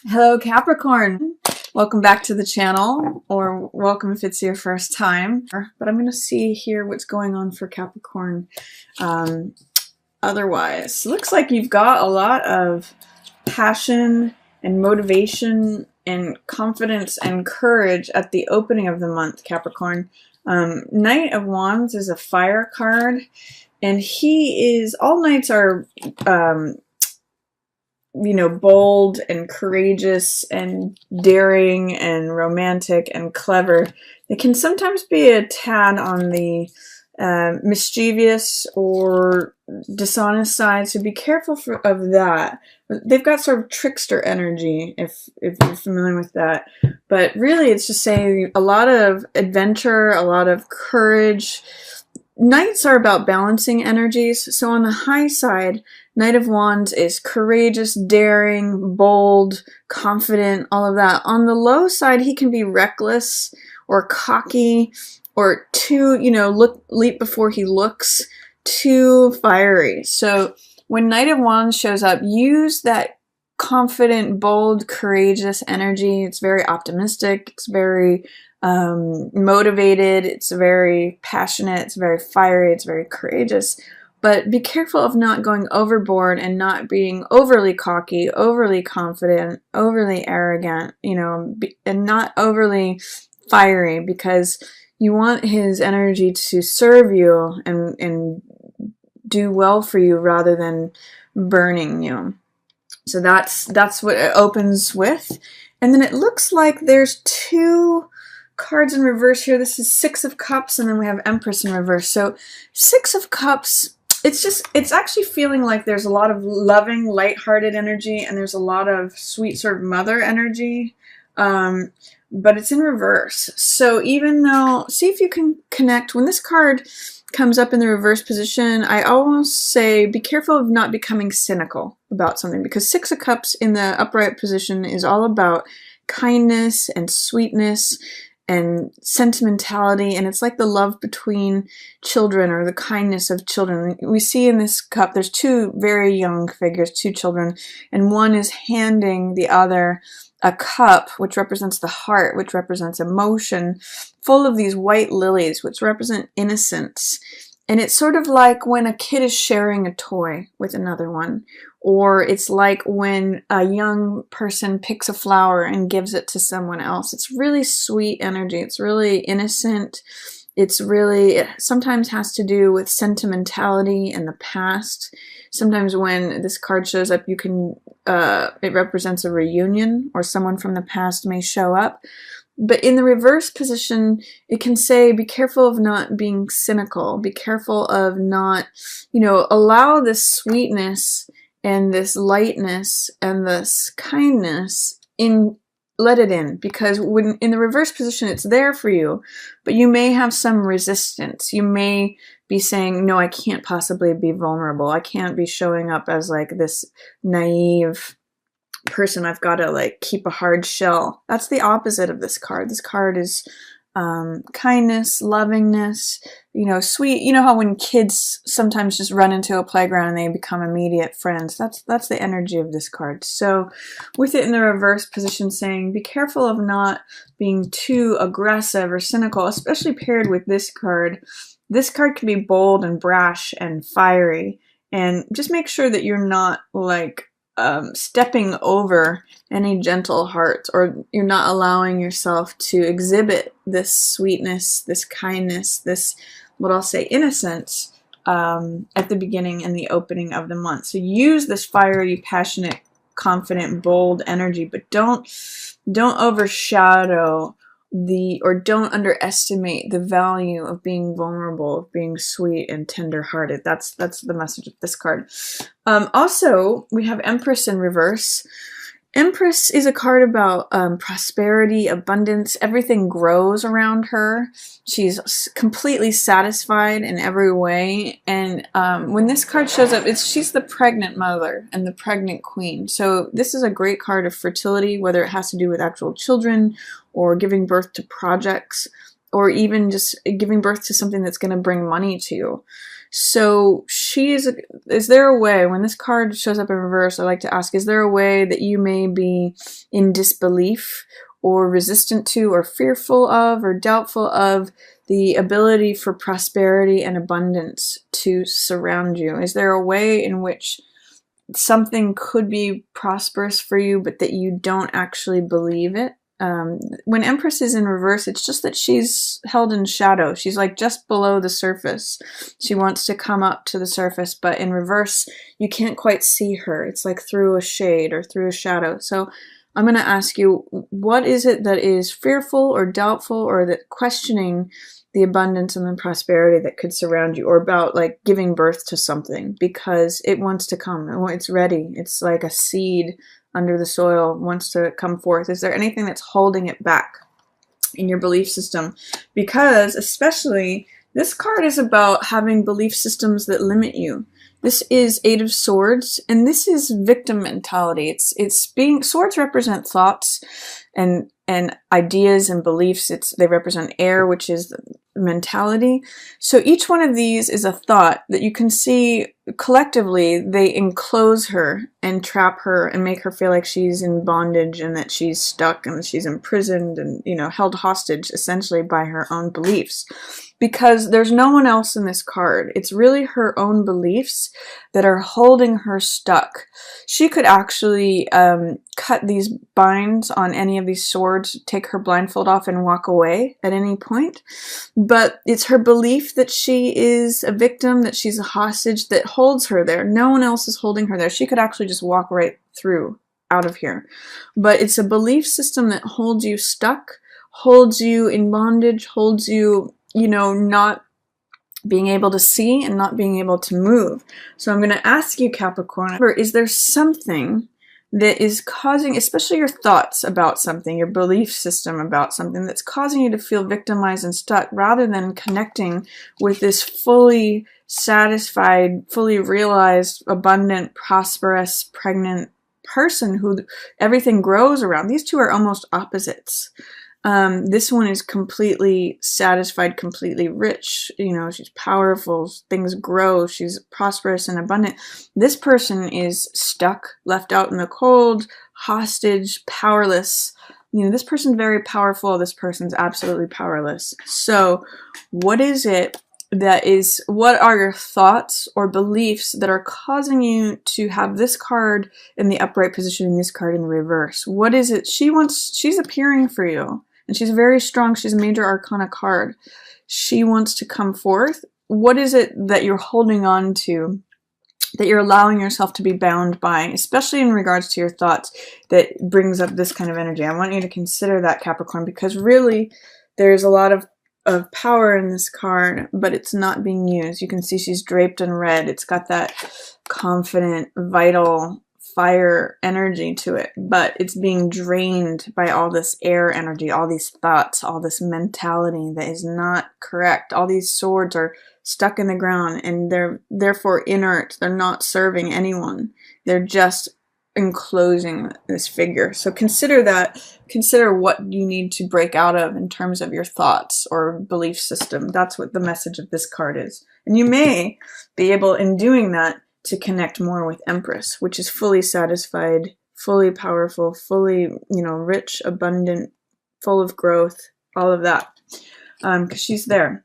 Hello Capricorn! Welcome back to the channel, or welcome if it's your first time. But I'm going to see here what's going on for Capricorn otherwise. Looks like you've got a lot of passion and motivation and confidence and courage at the opening of the month, Capricorn. Knight of Wands is a fire card, and all knights are bold and courageous and daring and romantic and clever. They can sometimes be a tad on the mischievous or dishonest side, so be careful of that. They've got sort of trickster energy, if you're familiar with that. But really, it's just saying a lot of adventure, a lot of courage. Knights are about balancing energies, so on the high side, Knight of Wands is courageous, daring, bold, confident, all of that. On the low side, he can be reckless or cocky or too, leap before he looks, too fiery. So when Knight of Wands shows up, use that confident, bold, courageous energy. It's very optimistic. It's very motivated. It's very passionate. It's very fiery. It's very courageous. But be careful of not going overboard and not being overly cocky, overly confident, overly arrogant, and not overly fiery, because you want his energy to serve you and do well for you rather than burning you. So that's what it opens with. And then it looks like there's two cards in reverse here. This is Six of Cups, and then we have Empress in reverse. So Six of Cups, it's actually feeling like there's a lot of loving, lighthearted energy, and there's a lot of sweet sort of mother energy, but it's in reverse. So even though, see if you can connect. When this card comes up in the reverse position, I almost say be careful of not becoming cynical about something, because Six of Cups in the upright position is all about kindness and sweetness and sentimentality, and it's like the love between children, or the kindness of children. We see in this cup there's two very young figures, two children, and one is handing the other a cup which represents the heart, which represents emotion, full of these white lilies which represent innocence. And it's sort of like when a kid is sharing a toy with another one, or it's like when a young person picks a flower and gives it to someone else. It's really sweet energy. It's really innocent. It sometimes has to do with sentimentality in the past. Sometimes when this card shows up, it represents a reunion, or someone from the past may show up. But in the reverse position, it can say, be careful of not being cynical. Be careful of not, allow this sweetness and this lightness and this kindness let it in. Because when in the reverse position, it's there for you, but you may have some resistance. You may be saying, no, I can't possibly be vulnerable. I can't be showing up as like this naive person. I've got to keep a hard shell. That's the opposite of this card. This card is kindness, lovingness, sweet. You know how when kids sometimes just run into a playground and they become immediate friends? That's the energy of this card. So with it in the reverse position, saying be careful of not being too aggressive or cynical, especially paired with this card. This card can be bold and brash and fiery, and just make sure that you're not stepping over any gentle hearts, or you're not allowing yourself to exhibit this sweetness, this kindness, this, what I'll say, innocence at the beginning and the opening of the month. So use this fiery, passionate, confident, bold energy, but don't overshadow or don't underestimate the value of being vulnerable, of being sweet and tender-hearted. That's the message of this card. Also, we have Empress in reverse. Empress is a card about prosperity, abundance. Everything grows around her. She's completely satisfied in every way. And when this card shows up, she's the pregnant mother and the pregnant queen. So this is a great card of fertility, whether it has to do with actual children or giving birth to projects, or even just giving birth to something that's going to bring money to you. So is there a way, when this card shows up in reverse, I like to ask, is there a way that you may be in disbelief or resistant to or fearful of or doubtful of the ability for prosperity and abundance to surround you? Is there a way in which something could be prosperous for you, but that you don't actually believe it? When Empress is in reverse, it's just that she's held in shadow. She's like just below the surface. She wants to come up to the surface, but in reverse, you can't quite see her. It's like through a shade or through a shadow. So I'm going to ask you, what is it that is fearful or doubtful or that questioning the abundance and the prosperity that could surround you, or about like giving birth to something because it wants to come. It's ready. It's like a seed under the soil, wants to come forth. Is there anything that's holding it back in your belief system? Because especially this card is about having belief systems that limit you. This is Eight of Swords, and this is victim mentality. It's being, swords represent thoughts and ideas and beliefs. They represent air, which is mentality. So each one of these is a thought that you can see collectively. They enclose her and trap her and make her feel like she's in bondage and that she's stuck and that she's imprisoned and, you know, held hostage essentially by her own beliefs. Because there's no one else in this card. It's really her own beliefs that are holding her stuck. She could actually cut these binds on any of these swords, take her blindfold off and walk away at any point. But it's her belief that she is a victim, that she's a hostage, that holds her there. No one else is holding her there. She could actually just walk right through, out of here. But it's a belief system that holds you stuck, holds you in bondage, holds you, you know, not being able to see and not being able to move. So I'm going to ask you, Capricorn, is there something that is causing, especially your thoughts about something, your belief system about something, that's causing you to feel victimized and stuck, rather than connecting with this fully satisfied, fully realized, abundant, prosperous, pregnant person who everything grows around? These two are almost opposites. This one is completely satisfied, completely rich. You know, she's powerful, things grow, she's prosperous and abundant. This person is stuck, left out in the cold, hostage, powerless. You know, this person's very powerful, this person's absolutely powerless. So what is it that is, what are your thoughts or beliefs that are causing you to have this card in the upright position and this card in the reverse? What is it? She's appearing for you. And she's very strong. She's a major arcana card. She wants to come forth. What is it that you're holding on to, that you're allowing yourself to be bound by, especially in regards to your thoughts, that brings up this kind of energy? I want you to consider that, Capricorn, because really there's a lot of power in this card, but it's not being used. You can see she's draped in red. It's got that confident, vital, fire energy to it, but it's being drained by all this air energy, all these thoughts, all this mentality that is not correct. All these swords are stuck in the ground and they're therefore inert. They're not serving anyone. They're just enclosing this figure. So consider that. Consider what you need to break out of in terms of your thoughts or belief system. That's what the message of this card is. And you may be able, in doing that, to connect more with Empress, which is fully satisfied, fully powerful, fully, you know, rich, abundant, full of growth, all of that, because she's there.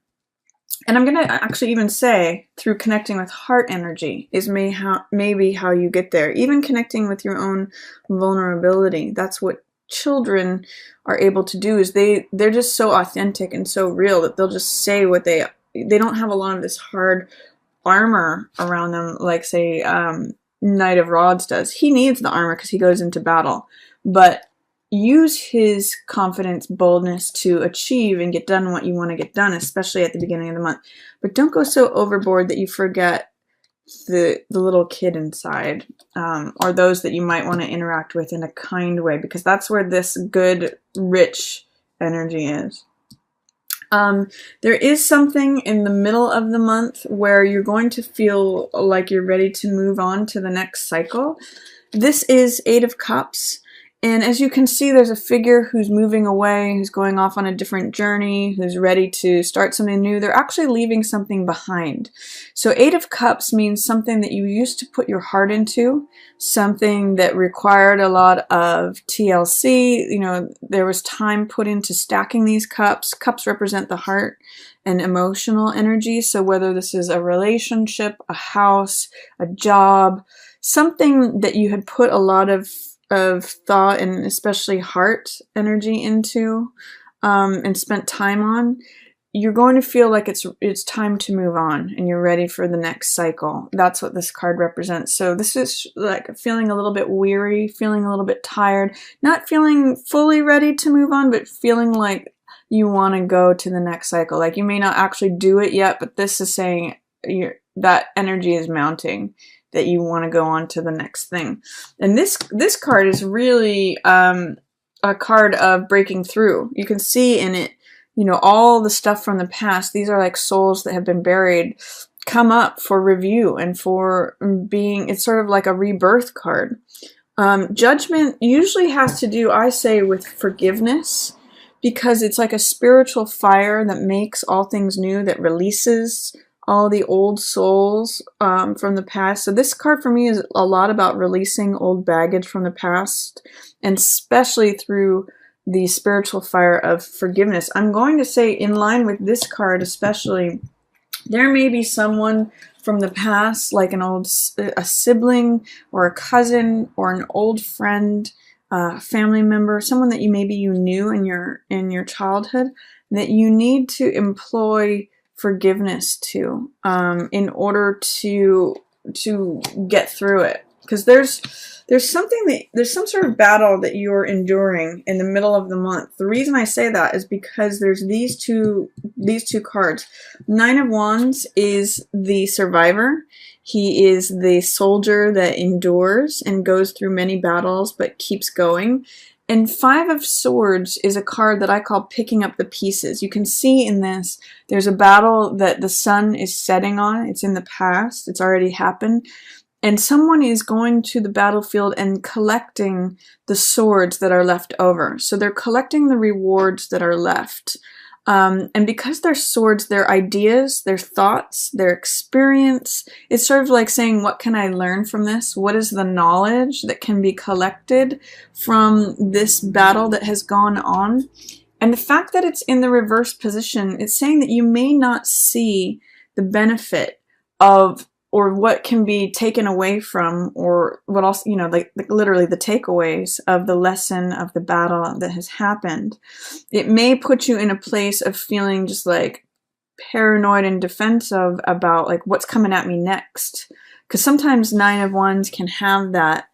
And I'm going to actually even say, through connecting with heart energy is maybe how you get there. Even connecting with your own vulnerability. That's what children are able to do, is they're just so authentic and so real that they'll just say what they don't have a lot of this hard armor around them, like say Knight of Rods does. He needs the armor because he goes into battle, but use his confidence, boldness to achieve and get done what you want to get done, especially at the beginning of the month. But don't go so overboard that you forget the little kid inside, or those that you might want to interact with in a kind way, because that's where this good, rich energy is. There is something in the middle of the month where you're going to feel like you're ready to move on to the next cycle. This is Eight of Cups, And as you can see, there's a figure who's moving away, who's going off on a different journey, who's ready to start something new. They're actually leaving something behind. So 8 of Cups means something that you used to put your heart into, something that required a lot of TLC. You know, there was time put into stacking these cups. Cups represent the heart and emotional energy. So whether this is a relationship, a house, a job, something that you had put a lot of thought and especially heart energy into and spent time on, you're going to feel like it's time to move on and you're ready for the next cycle. That's what this card represents. So this is like feeling a little bit weary, feeling a little bit tired, not feeling fully ready to move on, but feeling like you want to go to the next cycle. Like you may not actually do it yet, but this is saying that energy is mounting, that you want to go on to the next thing. And this card is really a card of breaking through. You can see in it, you know, all the stuff from the past. These are like souls that have been buried, come up for review and for being, it's sort of like a rebirth card. Judgment usually has to do, I say, with forgiveness, because it's like a spiritual fire that makes all things new, that releases all the old souls from the past. So this card for me is a lot about releasing old baggage from the past, and especially through the spiritual fire of forgiveness. I'm going to say, in line with this card especially, there may be someone from the past, like a sibling or a cousin or an old friend, family member, someone that maybe you knew in your childhood, that you need to employ forgiveness to in order to get through it, because there's some sort of battle that you're enduring in the middle of the month. The reason I say that is because there's these two cards. 9 of Wands is the survivor. He is the soldier that endures and goes through many battles but keeps going. And 5 of Swords is a card that I call picking up the pieces. You can see in this, there's a battle that the sun is setting on. It's in the past. It's already happened. And someone is going to the battlefield and collecting the swords that are left over. So they're collecting the rewards that are left. And because they're swords, their ideas, their thoughts, their experience, it's sort of like saying, what can I learn from this? What is the knowledge that can be collected from this battle that has gone on? And the fact that it's in the reverse position, it's saying that you may not see the benefit of, or what can be taken away from, or what else, you know, like literally the takeaways of the lesson of the battle that has happened. It may put you in a place of feeling just like paranoid and defensive about like what's coming at me next. Because sometimes 9 of Wands can have that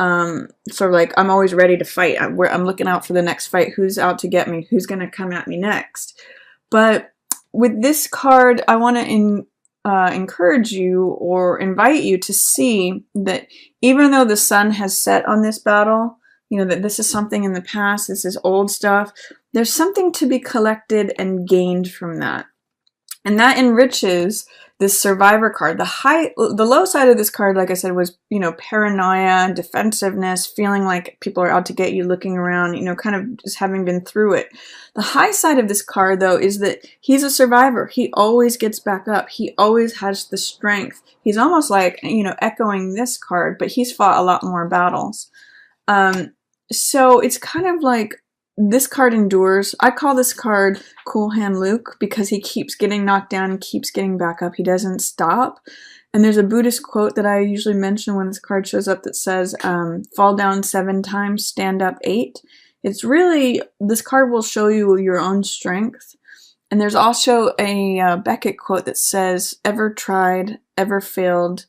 sort of like, I'm always ready to fight. I'm looking out for the next fight. Who's out to get me? Who's going to come at me next? But with this card, I want to encourage you or invite you to see that even though the sun has set on this battle, you know, that this is something in the past, this is old stuff, there's something to be collected and gained from that. And that enriches this survivor card. The low side of this card, like I said, was, you know, paranoia, defensiveness, feeling like people are out to get you, looking around, you know, kind of just having been through it. The high side of this card, though, is that he's a survivor. He always gets back up. He always has the strength. He's almost like, you know, echoing this card, but he's fought a lot more battles. So it's kind of like, this card endures. I call this card Cool Hand Luke because he keeps getting knocked down and keeps getting back up. He doesn't stop. And there's a Buddhist quote that I usually mention when this card shows up that says, fall down 7 times, stand up 8. It's really, this card will show you your own strength. And there's also a Beckett quote that says, ever tried, ever failed,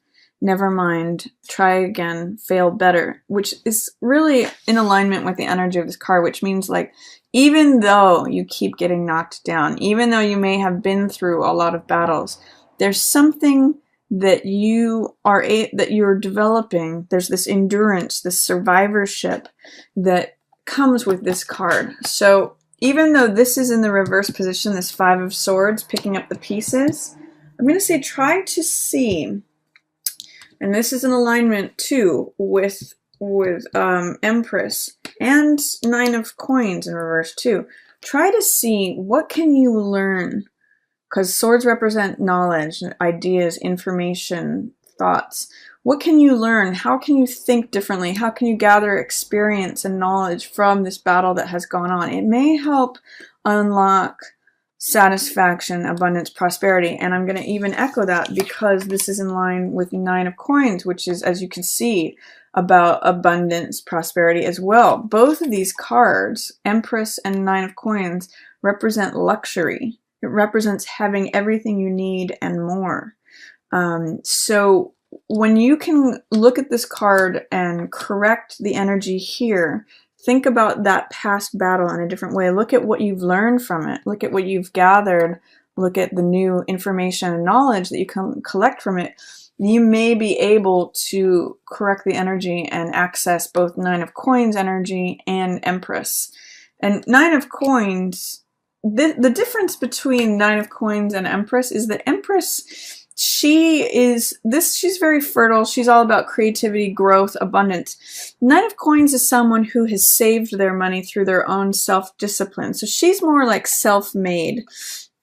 never mind, try again, fail better, which is really in alignment with the energy of this card, which means like, even though you keep getting knocked down, even though you may have been through a lot of battles, there's something that you're developing. There's this endurance, this survivorship that comes with this card. So even though this is in the reverse position, this 5 of Swords, picking up the pieces, I'm going to say try to see. And this is in alignment too with with Empress and Nine of Coins in reverse too. Try to see what can you learn, because swords represent knowledge, ideas, information, thoughts. What can you learn? How can you think differently? How can you gather experience and knowledge from this battle that has gone on? It may help unlock satisfaction, abundance, prosperity. And I'm going to even echo that because this is in line with Nine of Coins, which is, as you can see, about abundance, prosperity as well. Both of these cards, Empress and Nine of Coins, represent luxury. It represents having everything you need and more. So when you can look at this card and correct the energy here, think about that past battle in a different way. Look at what you've learned from it. Look at what you've gathered. Look at the new information and knowledge that you can collect from it. You may be able to correct the energy and access both Nine of Coins energy and Empress. And Nine of Coins, the difference between Nine of Coins and Empress is that Empress, she's very fertile. She's all about creativity, growth, abundance. Nine of Coins is someone who has saved their money through their own self-discipline. So she's more like self-made.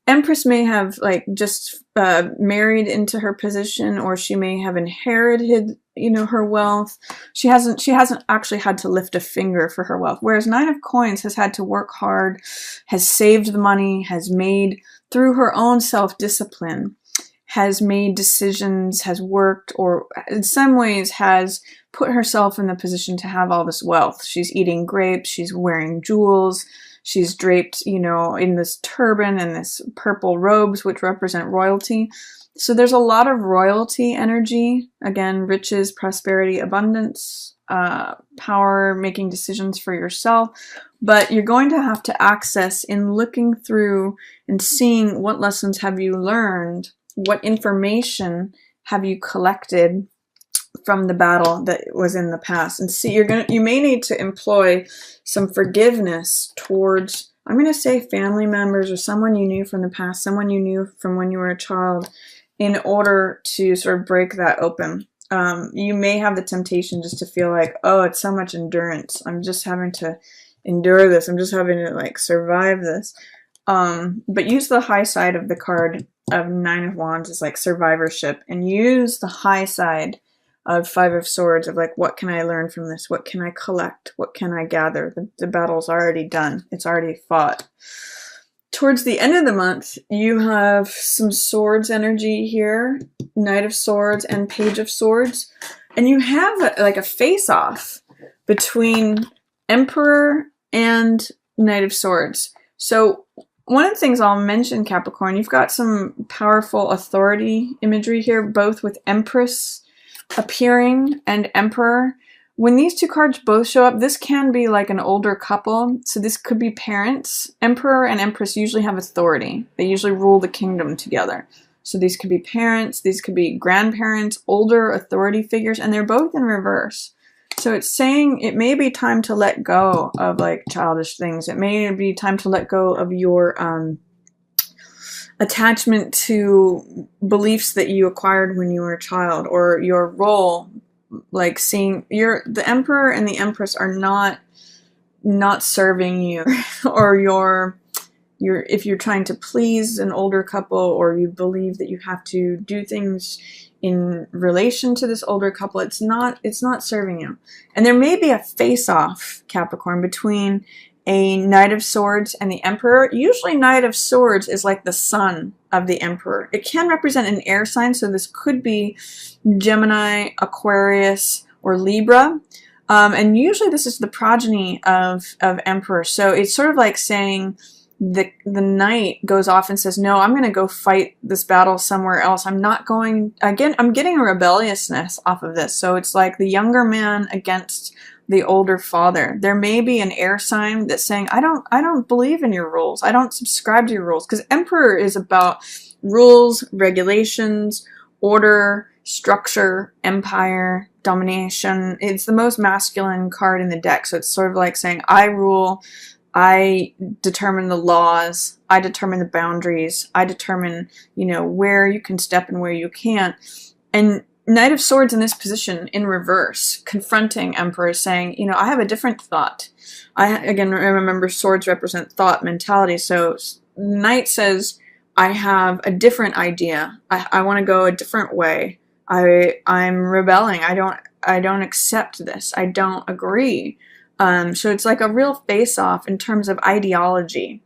Empress may have like just married into her position, or she may have inherited, her wealth. She hasn't actually had to lift a finger for her wealth. Whereas Nine of Coins has had to work hard, has saved the money, has made through her own self-discipline, has made decisions, has worked, or in some ways has put herself in the position to have all this wealth. She's eating grapes, she's wearing jewels, she's draped, in this turban and this purple robes, which represent royalty. So there's a lot of royalty energy. Again, riches, prosperity, abundance, power, making decisions for yourself. But you're going to have to access in looking through and seeing what lessons have you learned, what information have you collected from the battle that was in the past. And see, you may need to employ some forgiveness towards, I'm going to say, family members or someone you knew from the past, someone you knew from when you were a child, in order to sort of break that open. You may have the temptation just to feel like, oh, it's so much endurance. I'm just having to endure this. I'm just having to like survive this. But use the high side of the card of Nine of Wands as like survivorship, and use the high side of Five of Swords of like, what can I learn from this? What can I collect? What can I gather? The battle's already done. It's already fought. Towards the end of the month, you have some Swords energy here, Knight of Swords and Page of Swords, and you have like a face-off between Emperor and Knight of Swords. So one of the things I'll mention, Capricorn, you've got some powerful authority imagery here, both with Empress appearing and Emperor. When these two cards both show up, this can be like an older couple. So this could be parents. Emperor and Empress usually have authority. They usually rule the kingdom together. So these could be parents, these could be grandparents, older authority figures, and they're both in reverse. So it's saying it may be time to let go of like childish things. It may be time to let go of your attachment to beliefs that you acquired when you were a child, or your role, like seeing the Emperor and the Empress are not serving you, or if you're trying to please an older couple, or you believe that you have to do things in relation to this older couple, it's not serving you. And there may be a face-off, Capricorn, between a Knight of Swords and the Emperor. Usually Knight of Swords is like the son of the Emperor. It can represent an air sign, so this could be Gemini, Aquarius, or Libra. And usually this is the progeny of Emperor. So it's sort of like saying the knight goes off and says, no, I'm going to go fight this battle somewhere else. I'm not going, again, I'm getting a rebelliousness off of this. So it's like the younger man against the older father. There may be an air sign that's saying, I don't believe in your rules. I don't subscribe to your rules. Because Emperor is about rules, regulations, order, structure, empire, domination. It's the most masculine card in the deck. So it's sort of like saying, I rule, I determine the laws, I determine the boundaries, I determine, where you can step and where you can't. And Knight of Swords in this position in reverse, confronting Emperor, saying, you know, I have a different thought. Again, remember, swords represent thought, mentality. So Knight says, I have a different idea. I want to go a different way. I'm rebelling. I don't accept this. I don't agree. So it's like a real face-off in terms of ideology.